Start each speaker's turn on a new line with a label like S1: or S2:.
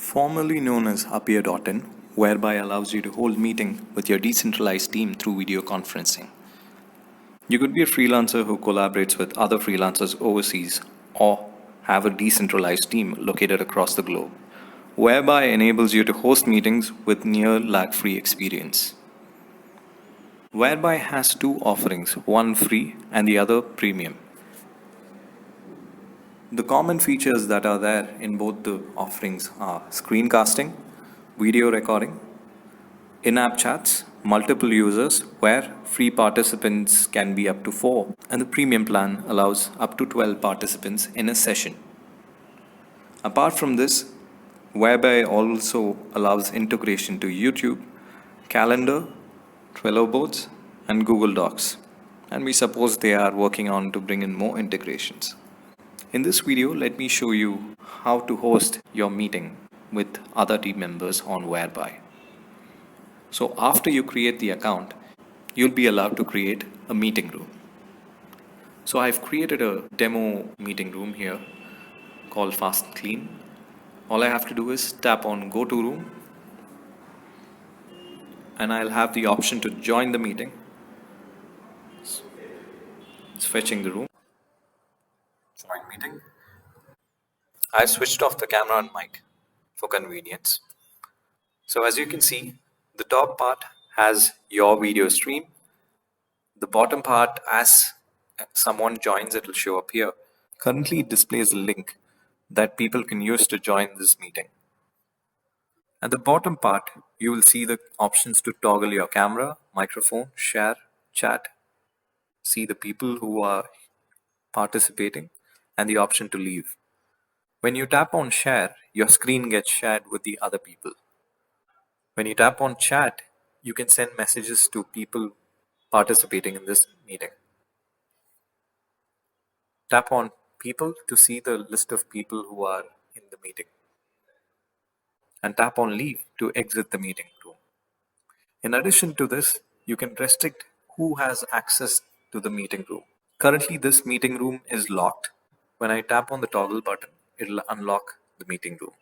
S1: formerly known as Appear.in, whereby allows you to hold meeting with your decentralized team through video conferencing. You could be a freelancer who collaborates with other freelancers overseas or have a decentralized team located across the globe, whereby enables you to host meetings with near lag-free experience. Whereby has two offerings, one free and the other premium. The common features that are there in both the offerings are screencasting, video recording, in-app chats, multiple users where free participants can be up to 4 and the premium plan allows up to 12 participants in a session. Apart from this, whereby also allows integration to YouTube, Calendar, Trello boards and Google Docs, and we suppose they are working on to bring in more integrations. In this video, let me show you how to host your meeting with other team members on Whereby. So after you create the account, you'll be allowed to create a meeting room. So I've created a demo meeting room here called Fast and Clean. All I have to do is tap on Go to Room and I'll have the option to join the meeting. It's fetching the room. Join meeting. I've switched off the camera and mic for convenience. So as you can see, the top part has your video stream. The bottom part, as someone joins, it will show up here. Currently, it displays a link that people can use to join this meeting. At the bottom part, you will see the options to toggle your camera, microphone, share, chat, see the people who are participating, and the option to leave. When you tap on share, your screen gets shared with the other people. When you tap on chat, you can send messages to people participating in this meeting. Tap on people to see the list of people who are in the meeting. And tap on leave to exit the meeting room. In addition to this, you can restrict who has access to the meeting room. Currently, this meeting room is locked. When I tap on the toggle button, it will unlock the meeting room.